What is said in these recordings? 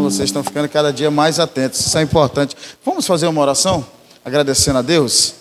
Vocês estão ficando cada dia mais atentos, isso é importante. Vamos fazer uma oração, agradecendo a Deus?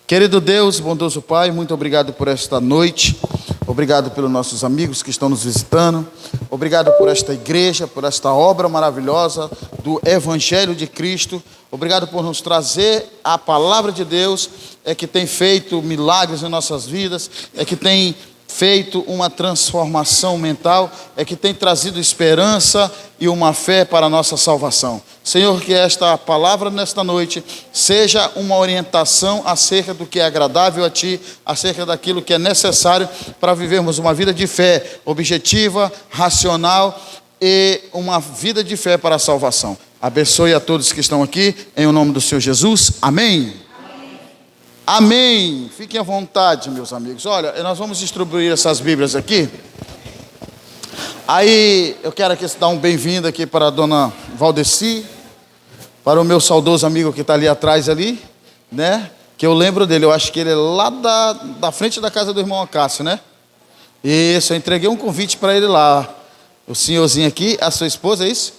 Querido Deus, bondoso Pai, muito obrigado por esta noite, obrigado pelos nossos amigos que estão nos visitando, obrigado por esta igreja, por esta obra maravilhosa do Evangelho de Cristo, obrigado por nos trazer a palavra de Deus, que tem feito milagres em nossas vidas, que tem feito uma transformação mental, que tem trazido esperança e uma fé para a nossa salvação. Senhor, que esta palavra nesta noite seja uma orientação acerca do que é agradável a Ti, acerca daquilo que é necessário para vivermos uma vida de fé objetiva, racional e uma vida de fé para a salvação. Abençoe a todos que estão aqui, em o nome do Senhor Jesus. Amém. Amém. Fiquem à vontade, meus amigos. Olha, nós vamos distribuir essas Bíblias aqui. Aí, eu quero aqui dar um bem-vindo aqui para a dona Valdeci, para o meu saudoso amigo que está ali atrás ali, né? Que eu lembro dele, eu acho que ele é lá da frente da casa do irmão Acácio, né? Isso, eu entreguei um convite para ele lá. O senhorzinho aqui, a sua esposa, é isso?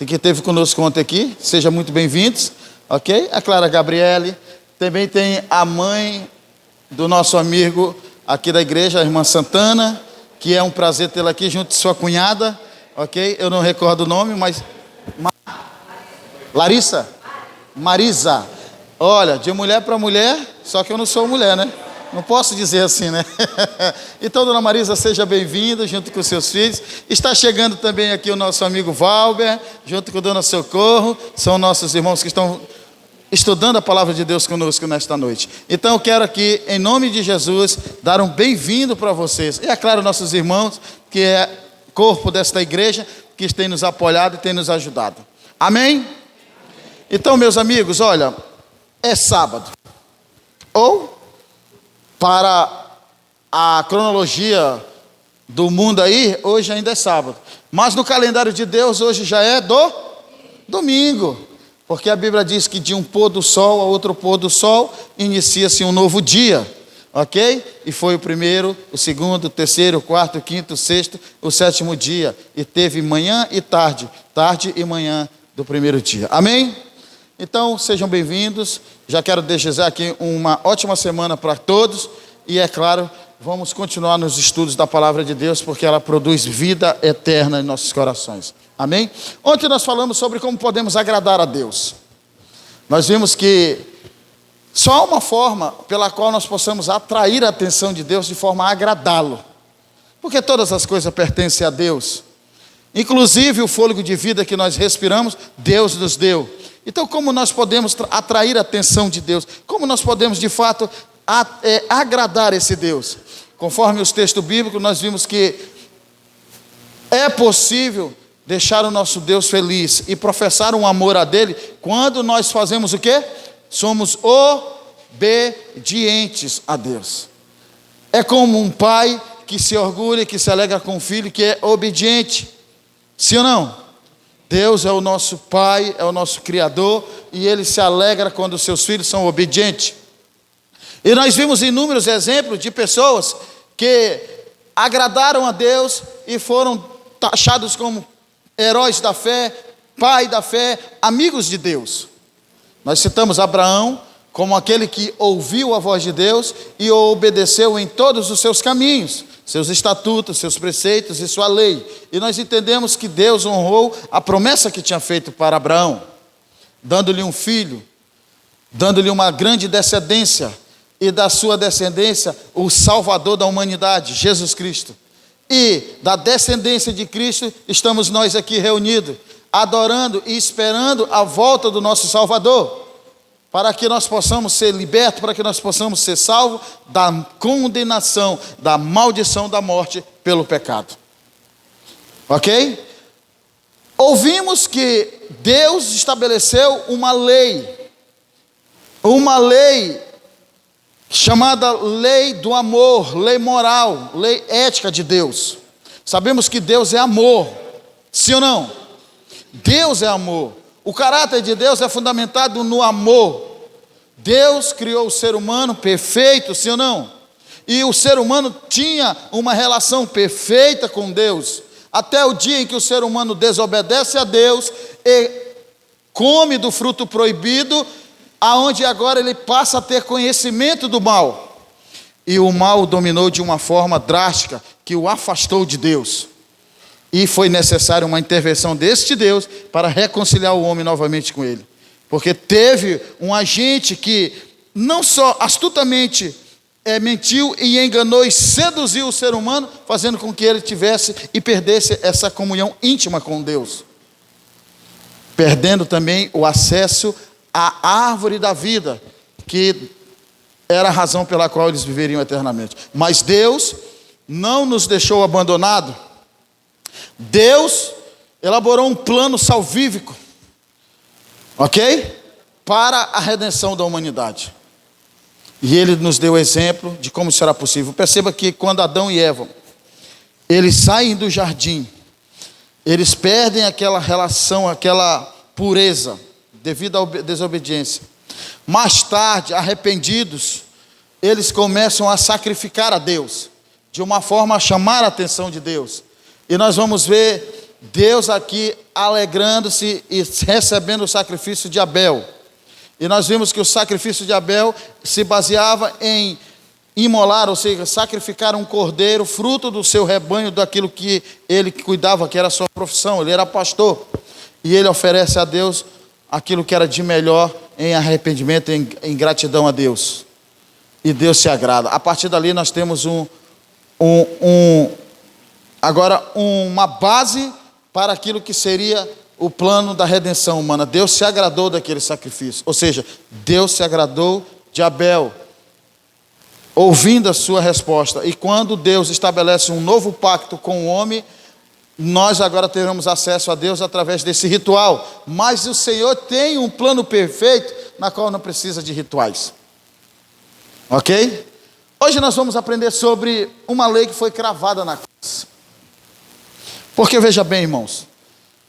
Que esteve conosco ontem aqui, sejam muito bem-vindos, ok? A Clara Gabriele. Também tem a mãe do nosso amigo aqui da igreja, a irmã Santana, que é um prazer tê-la aqui junto de sua cunhada, ok? Eu não recordo o nome, mas... Larissa? Marisa. Olha, de mulher para mulher, só que eu não sou mulher, né? Não posso dizer assim, né? Então, dona Marisa, seja bem-vinda junto com seus filhos. Está chegando também aqui o nosso amigo Valber, junto com a dona Socorro. São nossos irmãos que estão estudando a palavra de Deus conosco nesta noite. Então eu quero aqui, em nome de Jesus, dar um bem-vindo para vocês. E é claro, nossos irmãos, que é corpo desta igreja, que tem nos apoiado e tem nos ajudado. Amém? Então, meus amigos, olha, é sábado. Ou, para a cronologia do mundo aí, hoje ainda é sábado. Mas no calendário de Deus, hoje já é domingo. Porque a Bíblia diz que de um pôr do sol a outro pôr do sol, inicia-se um novo dia, ok? E foi o primeiro, o segundo, o terceiro, o quarto, o quinto, o sexto, o sétimo dia. E teve manhã e tarde, tarde e manhã do primeiro dia. Amém? Então, sejam bem-vindos. Já quero desejar aqui uma ótima semana para todos. E é claro, vamos continuar nos estudos da palavra de Deus, porque ela produz vida eterna em nossos corações. Amém? Ontem nós falamos sobre como podemos agradar a Deus. Nós vimos que só há uma forma pela qual nós possamos atrair a atenção de Deus de forma a agradá-lo. Porque todas as coisas pertencem a Deus. Inclusive o fôlego de vida que nós respiramos, Deus nos deu. Então como nós podemos atrair a atenção de Deus? Como nós podemos de fato agradar esse Deus? Conforme os textos bíblicos, nós vimos que é possível deixar o nosso Deus feliz e professar um amor a dele quando nós fazemos o quê? Somos obedientes a Deus. É como um pai que se orgulha, que se alegra com o filho que é obediente. Sim ou não? Deus é o nosso pai, é o nosso criador, e ele se alegra quando os seus filhos são obedientes. E nós vimos inúmeros exemplos de pessoas que agradaram a Deus e foram taxados como heróis da fé, pai da fé, amigos de Deus. Nós citamos Abraão como aquele que ouviu a voz de Deus e o obedeceu em todos os seus caminhos, seus estatutos, seus preceitos e sua lei. E nós entendemos que Deus honrou a promessa que tinha feito para Abraão, dando-lhe um filho, dando-lhe uma grande descendência, e da sua descendência o Salvador da humanidade, Jesus Cristo. E da descendência de Cristo estamos nós aqui reunidos, adorando e esperando a volta do nosso Salvador, para que nós possamos ser libertos, para que nós possamos ser salvos da condenação, da maldição da morte pelo pecado. Ok? Ouvimos que Deus estabeleceu uma lei chamada lei do amor, lei moral, lei ética de Deus. Sabemos que Deus é amor, sim ou não? Deus é amor. O caráter de Deus é fundamentado no amor. Deus criou o ser humano perfeito, sim ou não? E o ser humano tinha uma relação perfeita com Deus. até o dia em que o ser humano desobedece a Deus e come do fruto proibido, aonde agora ele passa a ter conhecimento do mal. E o mal o dominou de uma forma drástica, que o afastou de Deus. E foi necessária uma intervenção deste Deus para reconciliar o homem novamente com ele. Porque teve um agente que não só astutamente mentiu e enganou e seduziu o ser humano, fazendo com que ele tivesse e perdesse essa comunhão íntima com Deus. Perdendo também o acesso à árvore da vida, que era a razão pela qual eles viveriam eternamente. Mas Deus não nos deixou abandonado. Deus elaborou um plano salvífico, ok? Para a redenção da humanidade. E Ele nos deu exemplo de como será possível. Perceba que quando Adão e Eva, eles saem do jardim, eles perdem aquela relação, aquela pureza, devido à desobediência. Mais tarde, arrependidos, eles começam a sacrificar a Deus, de uma forma a chamar a atenção de Deus. E nós vamos ver Deus aqui alegrando-se e recebendo o sacrifício de Abel. E nós vimos que o sacrifício de Abel se baseava em imolar, ou seja, sacrificar um cordeiro, fruto do seu rebanho, daquilo que ele cuidava, que era a sua profissão, ele era pastor. E ele oferece a Deus aquilo que era de melhor em arrependimento, em gratidão a Deus. E Deus se agrada. A partir dali nós temos agora uma base para aquilo que seria o plano da redenção humana. Deus se agradou daquele sacrifício. Ou seja, Deus se agradou de Abel, ouvindo a sua resposta. E quando Deus estabelece um novo pacto com o homem, nós agora teremos acesso a Deus através desse ritual. Mas o Senhor tem um plano perfeito, na qual não precisa de rituais. Ok? Hoje nós vamos aprender sobre uma lei que foi cravada na cruz. Porque veja bem, irmãos,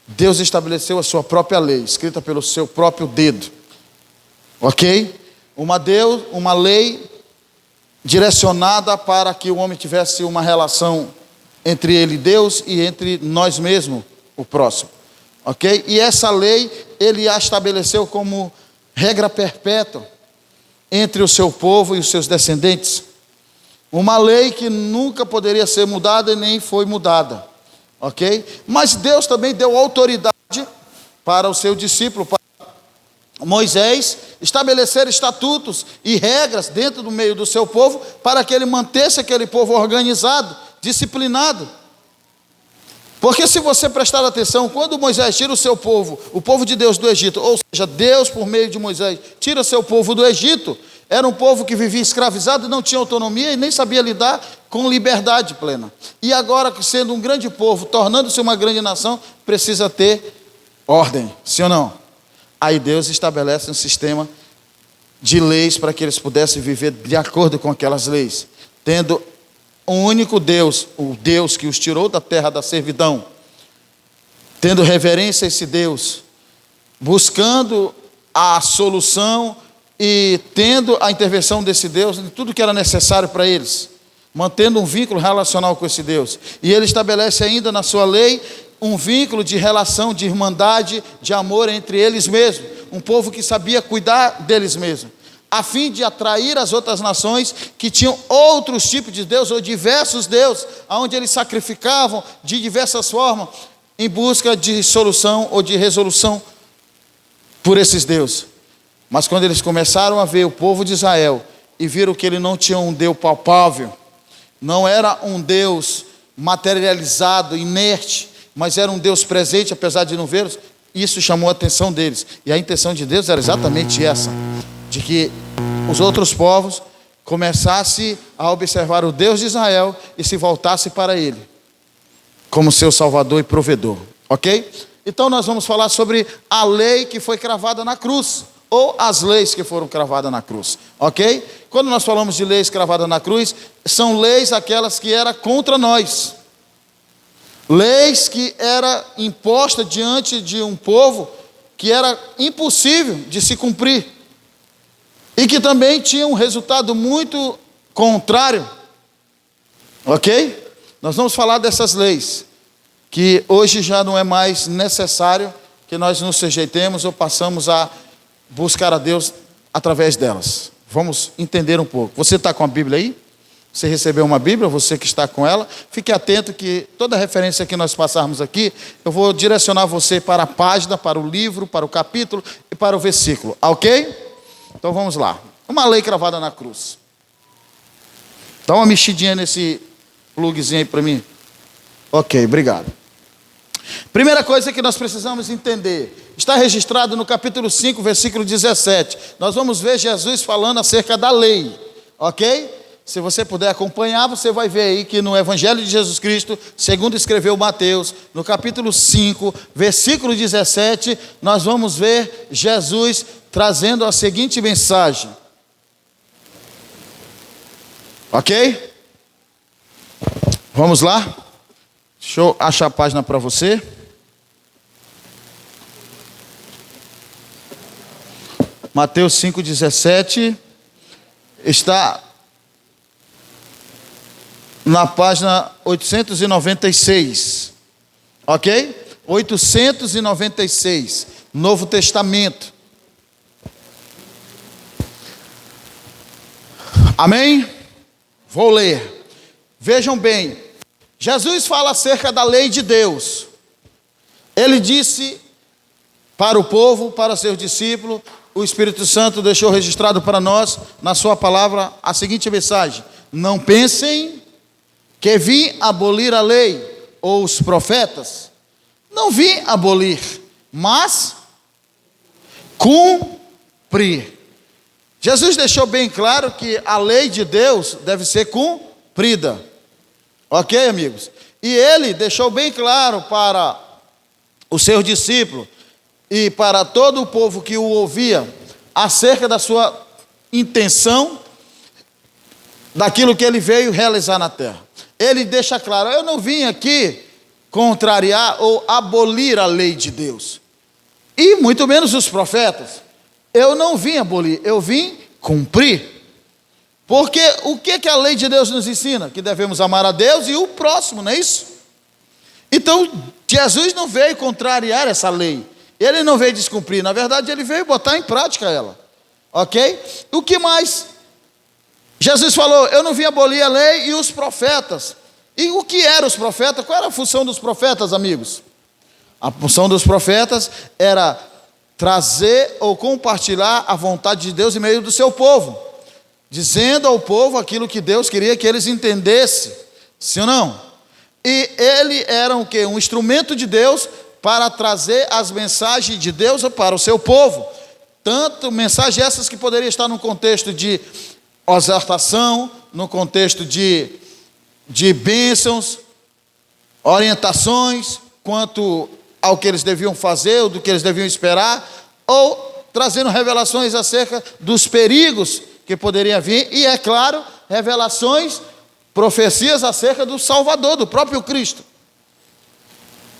Deus estabeleceu a sua própria lei, escrita pelo seu próprio dedo. Ok? Uma lei direcionada para que o homem tivesse uma relação entre ele e Deus e entre nós mesmos, o próximo. Ok? E essa lei, ele a estabeleceu como regra perpétua entre o seu povo e os seus descendentes. Uma lei que nunca poderia ser mudada e nem foi mudada. Ok? Mas Deus também deu autoridade para o seu discípulo, para Moisés, estabelecer estatutos e regras dentro do meio do seu povo, para que ele mantesse aquele povo organizado, disciplinado. Porque se você prestar atenção, quando Moisés tira o seu povo, o povo de Deus do Egito, ou seja, Deus por meio de Moisés, tira seu povo do Egito, era um povo que vivia escravizado, não tinha autonomia e nem sabia lidar com liberdade plena. E agora, sendo um grande povo, tornando-se uma grande nação, precisa ter ordem, sim ou não? Aí Deus estabelece um sistema de leis para que eles pudessem viver de acordo com aquelas leis, tendo um único Deus, o Deus que os tirou da terra da servidão, tendo reverência a esse Deus, buscando a solução e tendo a intervenção desse Deus em tudo que era necessário para eles, mantendo um vínculo relacional com esse Deus. E ele estabelece ainda na sua lei um vínculo de relação, de irmandade, de amor entre eles mesmos, um povo que sabia cuidar deles mesmos, a fim de atrair as outras nações que tinham outros tipos de Deus, ou diversos deuses, onde eles sacrificavam de diversas formas, em busca de solução ou de resolução por esses deuses. Mas quando eles começaram a ver o povo de Israel, e viram que ele não tinha um Deus palpável, não era um Deus materializado, inerte, mas era um Deus presente, apesar de não vê-los, isso chamou a atenção deles. E a intenção de Deus era exatamente essa, de que os outros povos começassem a observar o Deus de Israel e se voltassem para Ele, como seu Salvador e provedor, ok? Então nós vamos falar sobre a lei que foi cravada na cruz, ou as leis que foram cravadas na cruz, ok? Quando nós falamos de leis cravadas na cruz, são leis aquelas que eram contra nós, leis que eram impostas diante de um povo que era impossível de se cumprir, e que também tinha um resultado muito contrário, ok? Nós vamos falar dessas leis, que hoje já não é mais necessário que nós nos sujeitemos ou passamos a buscar a Deus através delas. Vamos entender um pouco. Você está com a Bíblia aí? Você recebeu uma Bíblia, você que está com ela, fique atento que toda referência que nós passarmos aqui, eu vou direcionar você para a página, para o livro, para o capítulo e para o versículo, ok? Então vamos lá. Uma lei cravada na cruz. Dá uma mexidinha nesse plugzinho aí para mim. Ok, obrigado. Primeira coisa que nós precisamos entender, está registrado no capítulo 5, versículo 17. Nós vamos ver Jesus falando acerca da lei, ok? Se você puder acompanhar, você vai ver aí que no Evangelho de Jesus Cristo, segundo escreveu Mateus, no capítulo 5, versículo 17, nós vamos ver Jesus trazendo a seguinte mensagem. Ok? Vamos lá? Deixa eu achar a página para você. Mateus 5,17 está na página 896, ok? 896, Novo Testamento. Amém? Vou ler. Vejam bem, Jesus fala acerca da lei de Deus. Ele disse para o povo, para seus discípulos, o Espírito Santo deixou registrado para nós, na sua palavra, a seguinte mensagem: não pensem que vim abolir a lei ou os profetas. Não vim abolir, mas cumprir. Jesus deixou bem claro que a lei de Deus deve ser cumprida. Ok, amigos? E ele deixou bem claro para os seus discípulos e para todo o povo que o ouvia acerca da sua intenção, daquilo que ele veio realizar na terra. Ele deixa claro: eu não vim aqui contrariar ou abolir a lei de Deus, e muito menos os profetas. Eu não vim abolir, eu vim cumprir. Porque o que a lei de Deus nos ensina? Que devemos amar a Deus e o próximo, não é isso? Então, Jesus não veio contrariar essa lei, ele não veio descumprir, na verdade ele veio botar em prática ela, ok? O que mais? Jesus falou: eu não vim abolir a lei e os profetas. E o que eram os profetas? Qual era a função dos profetas, amigos? A função dos profetas era trazer ou compartilhar a vontade de Deus em meio do seu povo, dizendo ao povo aquilo que Deus queria que eles entendessem, sim ou não? E ele era o quê? Um instrumento de Deus para trazer as mensagens de Deus para o seu povo. Tanto mensagens essas que poderiam estar no contexto de exortação, no contexto de bênçãos, orientações quanto ao que eles deviam fazer, ou do que eles deviam esperar, ou trazendo revelações acerca dos perigos que poderiam vir, e é claro, revelações, profecias acerca do Salvador, do próprio Cristo.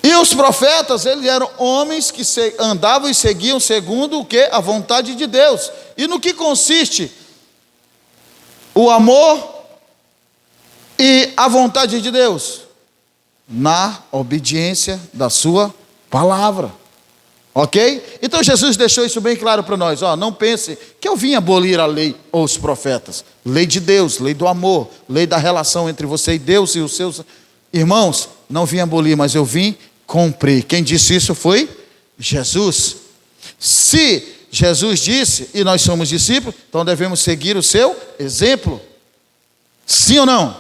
E os profetas, eles eram homens que andavam e seguiam segundo o que? A vontade de Deus. E no que consiste o amor e a vontade de Deus? Na obediência da sua palavra, ok? Então Jesus deixou isso bem claro para nós. Não pense que eu vim abolir a lei ou os profetas. Lei de Deus, lei do amor, lei da relação entre você e Deus e os seus irmãos. Não vim abolir, mas eu vim cumprir. Quem disse isso foi Jesus. Se Jesus disse, e nós somos discípulos, então devemos seguir o seu exemplo. Sim ou não?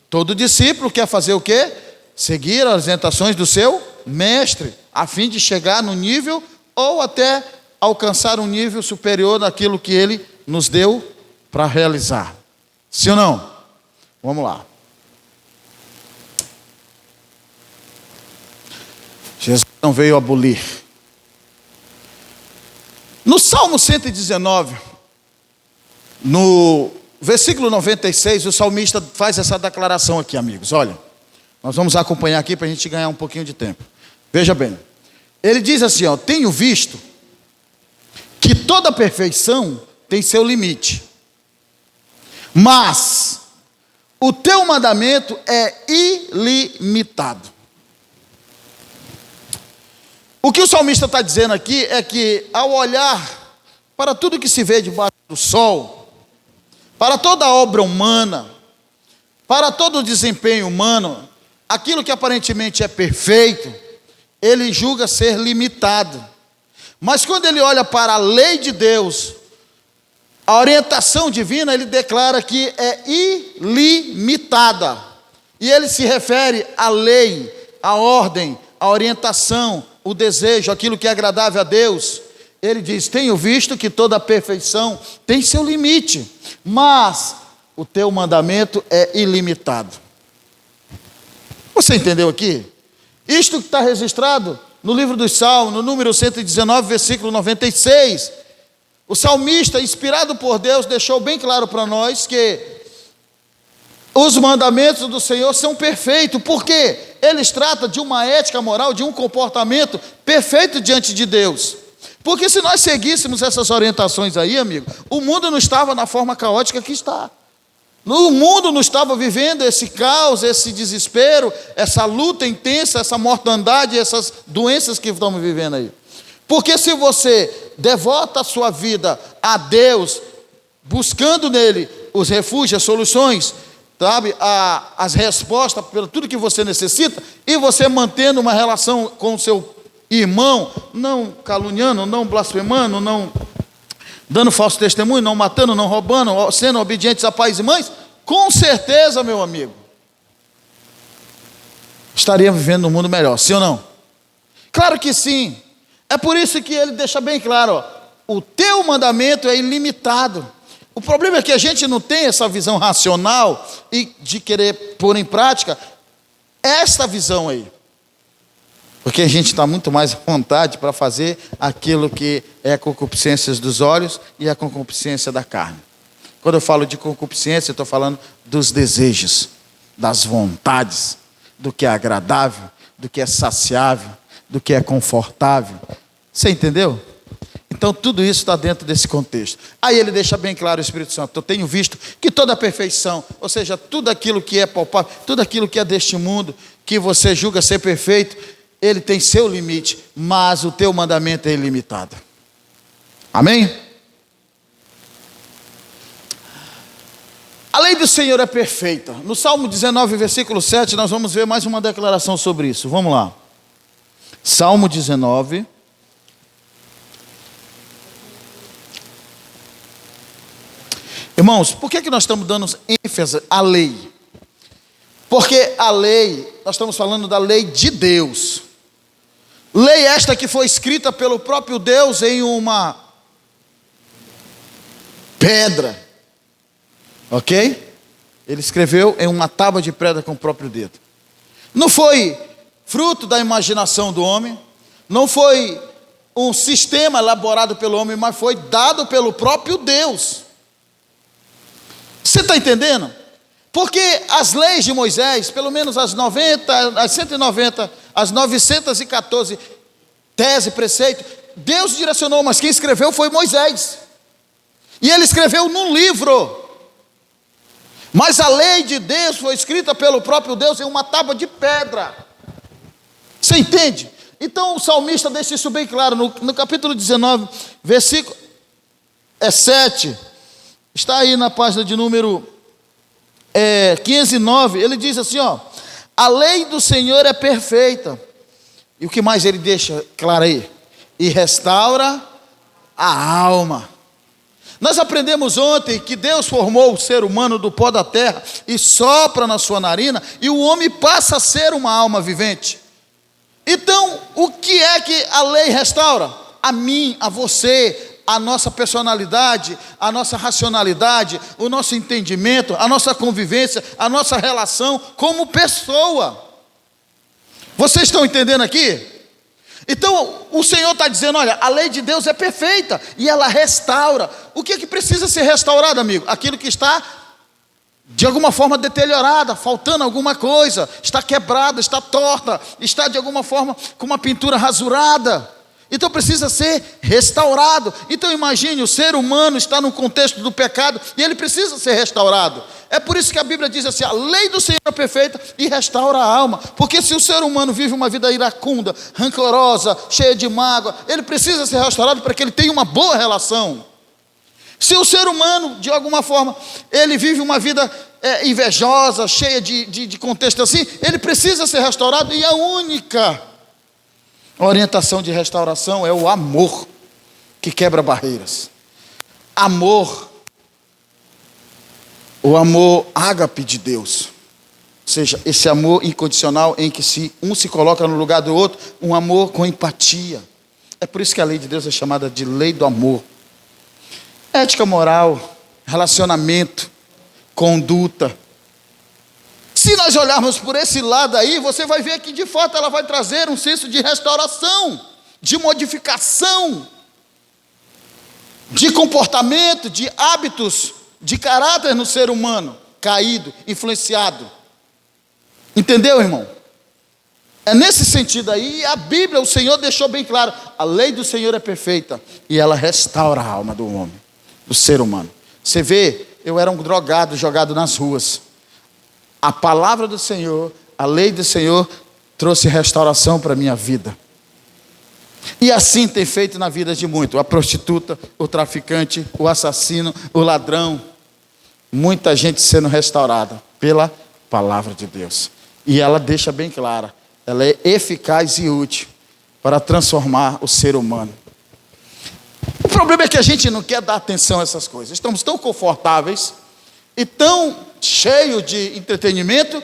Todo discípulo quer fazer o quê? Seguir as orientações do seu mestre, a fim de chegar no nível ou até alcançar um nível superior daquilo que ele nos deu para realizar. Sim ou não? Vamos lá. Jesus não veio abolir. No Salmo 119, no versículo 96, o salmista faz essa declaração aqui, amigos. Olha, nós vamos acompanhar aqui para a gente ganhar um pouquinho de tempo. Veja bem, ele diz assim: tenho visto que toda perfeição tem seu limite, mas o teu mandamento é ilimitado. O que o salmista está dizendo aqui é que, ao olhar para tudo que se vê debaixo do sol, para toda a obra humana, para todo o desempenho humano, aquilo que aparentemente é perfeito, ele julga ser limitado. Mas quando ele olha para a lei de Deus, a orientação divina, ele declara que é ilimitada. E ele se refere à lei, à ordem, à orientação, o desejo, aquilo que é agradável a Deus. Ele diz: tenho visto que toda perfeição tem seu limite, mas o teu mandamento é ilimitado. Você entendeu aqui? Isto que está registrado no livro dos Salmos, no número 119, versículo 96. O salmista, inspirado por Deus, deixou bem claro para nós que os mandamentos do Senhor são perfeitos, porque eles tratam de uma ética moral, de um comportamento perfeito diante de Deus. Porque se nós seguíssemos essas orientações aí, amigo, o mundo não estava na forma caótica que está. O mundo não estava vivendo esse caos, esse desespero, essa luta intensa, essa mortandade, essas doenças que estamos vivendo aí. Porque se você devota a sua vida a Deus, buscando nele os refúgios, as soluções, sabe, as respostas para tudo que você necessita, e você mantendo uma relação com o seu irmão, não caluniando, não blasfemando, não dando falso testemunho, não matando, não roubando, sendo obedientes a pais e mães, com certeza, meu amigo, estaria vivendo num mundo melhor, sim ou não? Claro que sim. É por isso que ele deixa bem claro, ó, o teu mandamento é ilimitado. O problema é que a gente não tem essa visão racional e de querer pôr em prática esta visão aí. Porque a gente está muito mais à vontade para fazer aquilo que é a concupiscência dos olhos e a concupiscência da carne. Quando eu falo de concupiscência, eu estou falando dos desejos, das vontades, do que é agradável, do que é saciável, do que é confortável. Você entendeu? Então tudo isso está dentro desse contexto. Aí ele deixa bem claro, o Espírito Santo: eu tenho visto que toda a perfeição, ou seja, tudo aquilo que é palpável, tudo aquilo que é deste mundo, que você julga ser perfeito, ele tem seu limite, mas o teu mandamento é ilimitado. Amém? A lei do Senhor é perfeita. No Salmo 19, versículo 7, nós vamos ver mais uma declaração sobre isso. Vamos lá. Salmo 19. Irmãos, por que nós estamos dando ênfase à lei? Porque a lei, nós estamos falando da lei de Deus. Lei esta que foi escrita pelo próprio Deus em uma pedra. Ok? Ele escreveu em uma tábua de pedra com o próprio dedo. Não foi fruto da imaginação do homem, não foi um sistema elaborado pelo homem, mas foi dado pelo próprio Deus. Você está entendendo? Porque as leis de Moisés, pelo menos as 90, as 190, as 914 tese, preceito, Deus direcionou, mas quem escreveu foi Moisés. E ele escreveu num livro. Mas a lei de Deus foi escrita pelo próprio Deus em uma tábua de pedra. Você entende? Então o salmista deixa isso bem claro, no capítulo 19, versículo 7, está aí na página de número 509, ele diz assim, ó: a lei do Senhor é perfeita. E o que mais ele deixa claro aí? E restaura a alma. Nós aprendemos ontem que Deus formou o ser humano do pó da terra e sopra na sua narina, e o homem passa a ser uma alma vivente. Então, o que é que a lei restaura? A mim, a você, a nossa personalidade, a nossa racionalidade, o nosso entendimento, a nossa convivência, a nossa relação como pessoa. Vocês estão entendendo aqui? Então o Senhor está dizendo, olha, a lei de Deus é perfeita e ela restaura. O que é que precisa ser restaurado, amigo? Aquilo que está de alguma forma deteriorada, faltando alguma coisa, está quebrada, está torta, está de alguma forma com uma pintura rasurada. Então precisa ser restaurado. Então imagine, o ser humano está no contexto do pecado e ele precisa ser restaurado. É por isso que a Bíblia diz assim: a lei do Senhor é perfeita e restaura a alma. Porque se o ser humano vive uma vida iracunda, rancorosa, cheia de mágoa, ele precisa ser restaurado para que ele tenha uma boa relação. Se o ser humano, de alguma forma, ele vive uma vida invejosa, cheia de contexto assim, ele precisa ser restaurado. E a única orientação de restauração é o amor, que quebra barreiras. Amor, o amor ágape de Deus. Ou seja, esse amor incondicional em que um se coloca no lugar do outro, um amor com empatia. É por isso que a lei de Deus é chamada de lei do amor. Ética moral, relacionamento, conduta. Se nós olharmos por esse lado aí, você vai ver que de fato ela vai trazer um senso de restauração, de modificação, de comportamento, de hábitos, de caráter no ser humano, caído, influenciado. Entendeu, irmão? É nesse sentido aí, a Bíblia, o Senhor deixou bem claro, a lei do Senhor é perfeita e ela restaura a alma do homem, do ser humano. Você vê, eu era um drogado jogado nas ruas. A palavra do Senhor, a lei do Senhor trouxe restauração para a minha vida. E assim tem feito na vida de muitos. A prostituta, o traficante, o assassino, o ladrão. Muita gente sendo restaurada pela palavra de Deus. E ela deixa bem clara, ela é eficaz e útil para transformar o ser humano. O problema é que a gente não quer dar atenção a essas coisas. Estamos tão confortáveis e tão cheios de entretenimento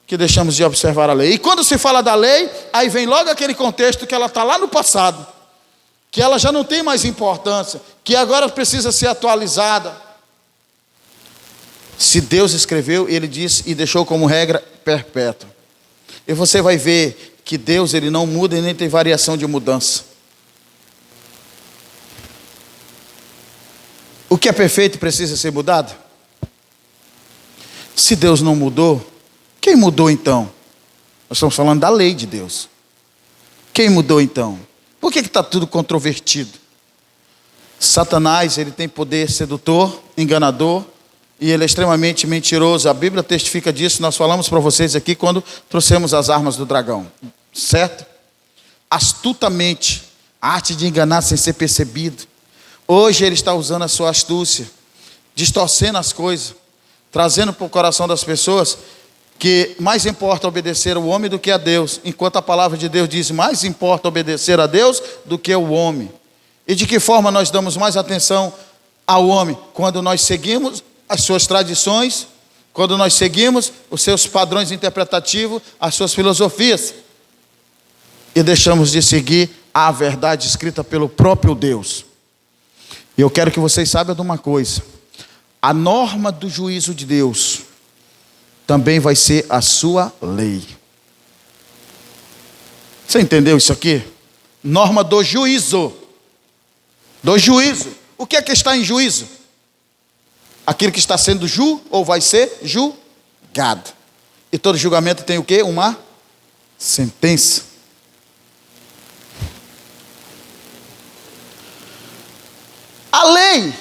que deixamos de observar a lei. E quando se fala da lei, aí vem logo aquele contexto que ela está lá no passado, que ela já não tem mais importância, que agora precisa ser atualizada. Se Deus escreveu, Ele disse e deixou como regra perpétua. E você vai ver que Deus, Ele não muda e nem tem variação de mudança. O que é perfeito precisa ser mudado? Se Deus não mudou, quem mudou então? Nós estamos falando da lei de Deus. Quem mudou então? Por que está tudo controvertido? Satanás, ele tem poder sedutor, enganador, e ele é extremamente mentiroso. A Bíblia testifica disso, nós falamos para vocês aqui quando trouxemos as armas do dragão. Certo? Astutamente, a arte de enganar sem ser percebido. Hoje ele está usando a sua astúcia, distorcendo as coisas, trazendo para o coração das pessoas que mais importa obedecer ao homem do que a Deus, enquanto a palavra de Deus diz, mais importa obedecer a Deus do que o homem. E de que forma nós damos mais atenção ao homem? Quando nós seguimos as suas tradições, quando nós seguimos os seus padrões interpretativos, as suas filosofias, e deixamos de seguir a verdade escrita pelo próprio Deus. E eu quero que vocês saibam de uma coisa: a norma do juízo de Deus também vai ser a sua lei. Você entendeu isso aqui? Norma do juízo. Do juízo. O que é que está em juízo? Aquilo que está sendo ou vai ser julgado. E todo julgamento tem o quê? Uma sentença. A lei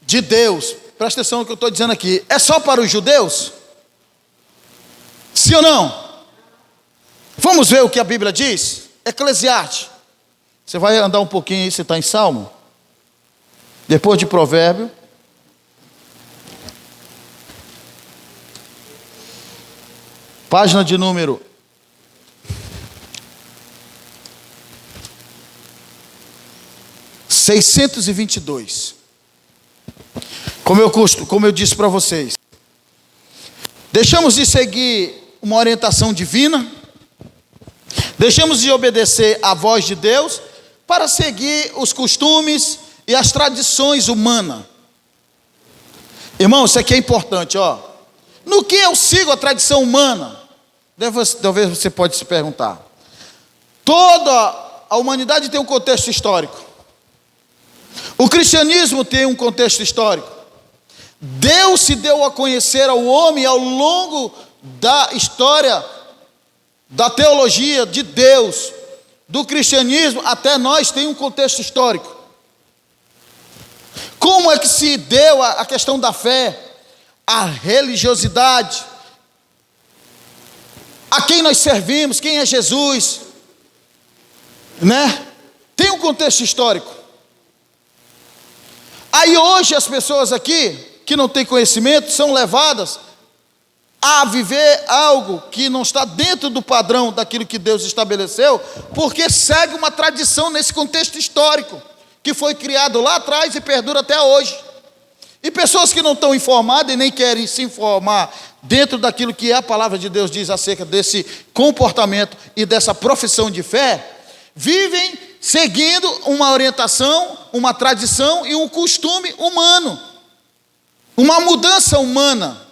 de Deus, presta atenção no que eu estou dizendo aqui, é só para os judeus? Sim ou não? Vamos ver o que a Bíblia diz? Eclesiastes. Você vai andar um pouquinho aí, você está em Salmo. Depois de Provérbio. Página de número 622. Como eu disse para vocês, deixamos de seguir uma orientação divina, deixamos de obedecer à voz de Deus para seguir os costumes e as tradições humanas. Irmão, isso aqui é importante, ó. No que eu sigo a tradição humana? Talvez você pode se perguntar. Toda a humanidade tem um contexto histórico. O cristianismo tem um contexto histórico. Deus se deu a conhecer ao homem ao longo da história da teologia de Deus, do cristianismo até nós tem um contexto histórico. Como é que se deu a questão da fé, a religiosidade, a quem nós servimos, quem é Jesus, né? Tem um contexto histórico. Aí hoje as pessoas aqui, que não têm conhecimento, são levadas a viver algo que não está dentro do padrão daquilo que Deus estabeleceu, porque segue uma tradição nesse contexto histórico, que foi criado lá atrás e perdura até hoje. E pessoas que não estão informadas e nem querem se informar dentro daquilo que a palavra de Deus diz acerca desse comportamento e dessa profissão de fé, vivem seguindo uma orientação, uma tradição e um costume humano, uma mudança humana.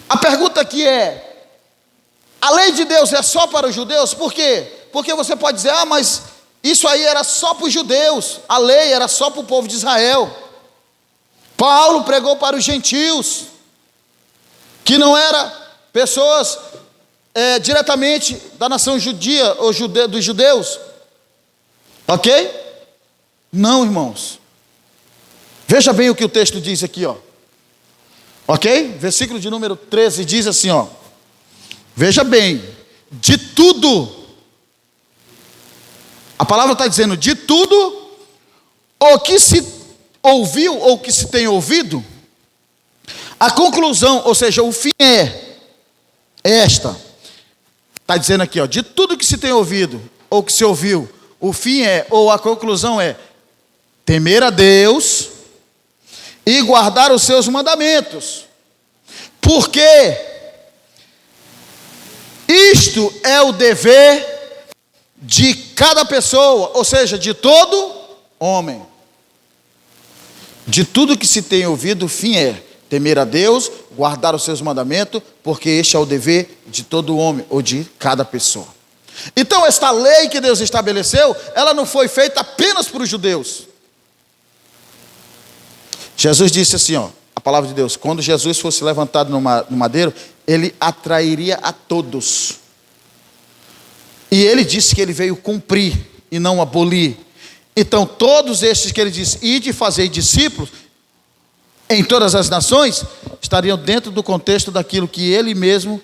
A pergunta aqui é: a lei de Deus é só para os judeus? Por quê? Porque você pode dizer: ah, mas isso aí era só para os judeus, a lei era só para o povo de Israel. Paulo pregou para os gentios, que não eram pessoas diretamente da nação judia ou dos judeus. Ok? Não, irmãos. Veja bem o que o texto diz aqui, ó. Ok? Versículo de número 13 diz assim, ó. Veja bem, de tudo. A palavra está dizendo: de tudo o que se ouviu ou que se tem ouvido, a conclusão, ou seja, o fim é esta. Está dizendo aqui, ó, de tudo que se tem ouvido ou que se ouviu, o fim é, ou a conclusão é, temer a Deus e guardar os seus mandamentos, porque isto é o dever de cada pessoa, ou seja, de todo homem. De tudo que se tem ouvido, o fim é temer a Deus, guardar os seus mandamentos, porque este é o dever de todo homem, ou de cada pessoa. Então esta lei que Deus estabeleceu, ela não foi feita apenas para os judeus. Jesus disse assim, ó, a palavra de Deus: quando Jesus fosse levantado no madeiro, ele atrairia a todos. E ele disse que ele veio cumprir e não abolir. Então todos estes que ele disse: ide e fazei discípulos em todas as nações, estariam dentro do contexto daquilo que ele mesmo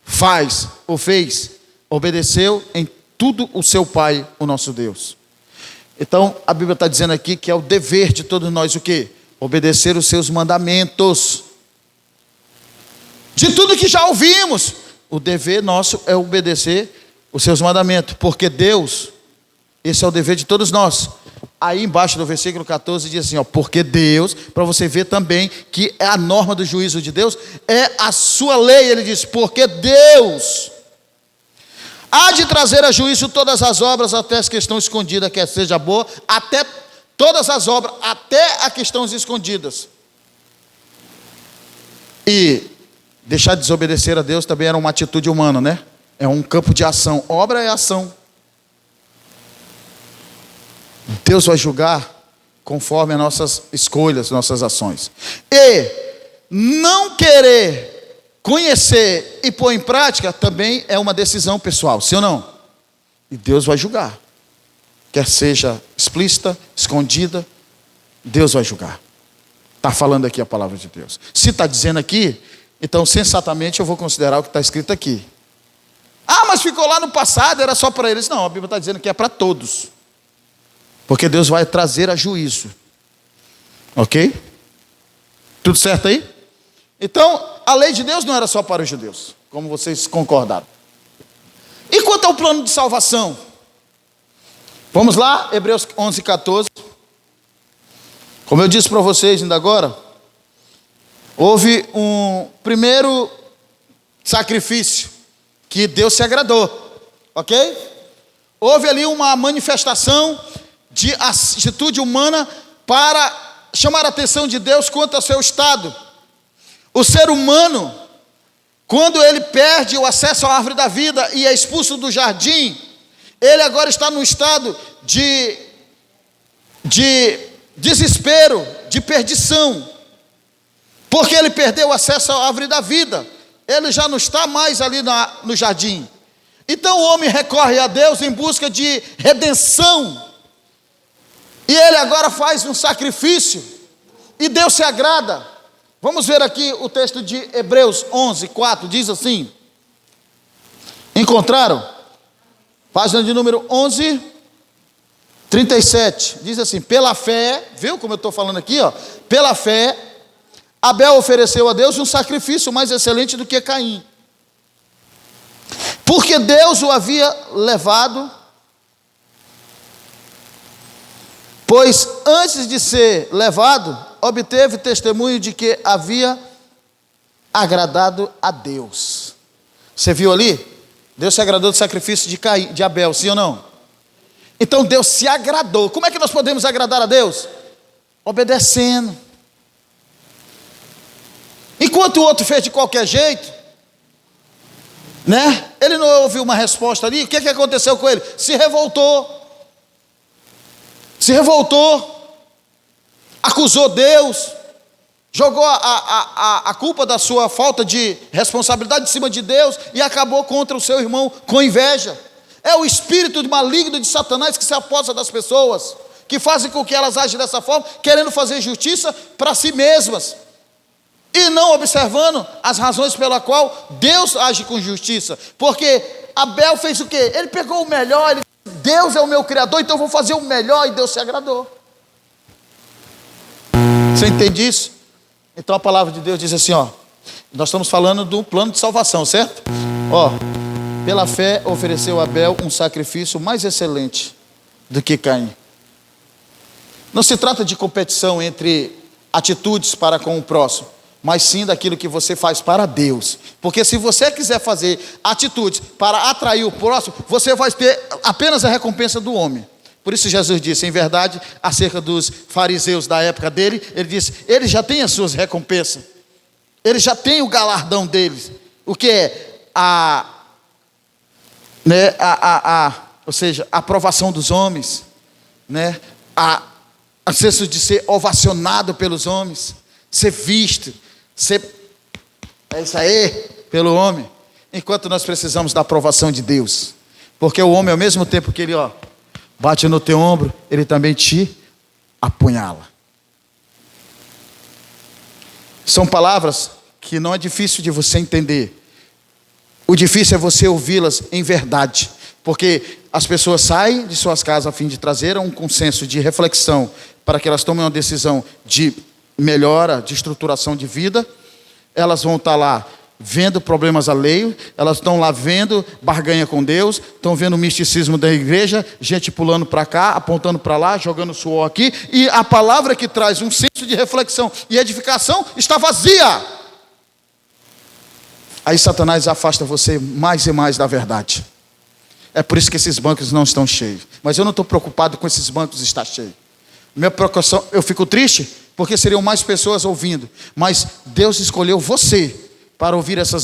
faz, ou fez, obedeceu em tudo o seu Pai, o nosso Deus. Então a Bíblia está dizendo aqui que é o dever de todos nós o quê? Obedecer os seus mandamentos. De tudo que já ouvimos, o dever nosso é obedecer os seus mandamentos, porque Deus, esse é o dever de todos nós. Aí embaixo do versículo 14 diz assim, ó, porque Deus, para você ver também que é a norma do juízo de Deus, é a sua lei. Ele diz: porque Deus há de trazer a juízo todas as obras, até as que estão escondidas, quer seja boa, até todas as obras, até as que estão escondidas. E deixar de desobedecer a Deus também era uma atitude humana, né? É um campo de ação. Obra é ação. Deus vai julgar conforme as nossas escolhas, nossas ações. E não querer conhecer e pôr em prática também é uma decisão pessoal, sim ou não? E Deus vai julgar. Quer seja explícita, escondida, Deus vai julgar. Está falando aqui a palavra de Deus. Se está dizendo aqui, então sensatamente eu vou considerar o que está escrito aqui. Ah, mas ficou lá no passado, era só para eles. Não, a Bíblia está dizendo que é para todos. Porque Deus vai trazer a juízo. Ok? Tudo certo aí? Então, a lei de Deus não era só para os judeus, como vocês concordaram. E quanto ao plano de salvação? Vamos lá, Hebreus 11, 14. Como eu disse para vocês ainda agora, houve um primeiro sacrifício que Deus se agradou. Ok? Houve ali uma manifestação de atitude humana para chamar a atenção de Deus quanto ao seu estado. O ser humano, quando ele perde o acesso à árvore da vida e é expulso do jardim, ele agora está num estado de desespero, de perdição, porque ele perdeu o acesso à árvore da vida. Ele já não está mais ali no jardim. Então o homem recorre a Deus em busca de redenção. E ele agora faz um sacrifício. E Deus se agrada. Vamos ver aqui o texto de Hebreus 11, 4. Diz assim. Encontraram? Página de número 11, 37. Diz assim: pela fé, viu como eu estou falando aqui? Ó, pela fé, Abel ofereceu a Deus um sacrifício mais excelente do que Caim. Porque Deus o havia levado, pois antes de ser levado, obteve testemunho de que havia agradado a Deus. Você viu ali? Deus se agradou do sacrifício de Abel, sim ou não? Então Deus se agradou. Como é que nós podemos agradar a Deus? Obedecendo. Enquanto o outro fez de qualquer jeito, né? Ele não ouviu uma resposta ali. O que aconteceu com ele? Se revoltou. Se revoltou. Acusou Deus. Jogou a culpa da sua falta de responsabilidade em cima de Deus e acabou contra o seu irmão com inveja. É o espírito maligno de Satanás que se aposta das pessoas, que fazem com que elas agem dessa forma, querendo fazer justiça para si mesmas e não observando as razões pela qual Deus age com justiça. Porque Abel fez o quê? Ele pegou o melhor, ele disse: Deus é o meu Criador, então eu vou fazer o melhor, e Deus se agradou. Você entende isso? Então a palavra de Deus diz assim, ó, nós estamos falando do plano de salvação, certo? Ó, pela fé ofereceu Abel um sacrifício mais excelente do que Caim. Não se trata de competição entre atitudes para com o próximo, mas sim daquilo que você faz para Deus. Porque se você quiser fazer atitudes para atrair o próximo, você vai ter apenas a recompensa do homem. Por isso Jesus disse, em verdade, acerca dos fariseus da época dele, ele disse, eles já têm as suas recompensas, eles já têm o galardão deles, o que é ou seja, a aprovação dos homens, né? A senso de ser ovacionado pelos homens, ser visto, é isso aí, pelo homem, enquanto nós precisamos da aprovação de Deus, porque o homem, ao mesmo tempo que ele, bate no teu ombro, ele também te apunhala. São palavras que não é difícil de você entender. O difícil é você ouvi-las em verdade. Porque as pessoas saem de suas casas a fim de trazer um consenso de reflexão para que elas tomem uma decisão de melhora, de estruturação de vida. Elas vão estar lá vendo problemas alheios, elas estão lá vendo barganha com Deus, estão vendo o misticismo da igreja, gente pulando para cá, apontando para lá, jogando suor aqui, e a palavra que traz um senso de reflexão e edificação está vazia. Aí Satanás afasta você mais e mais da verdade. É por isso que esses bancos não estão cheios. Mas eu não estou preocupado com esses bancos estar cheios. Minha preocupação, eu fico triste porque seriam mais pessoas ouvindo, mas Deus escolheu você para ouvir essas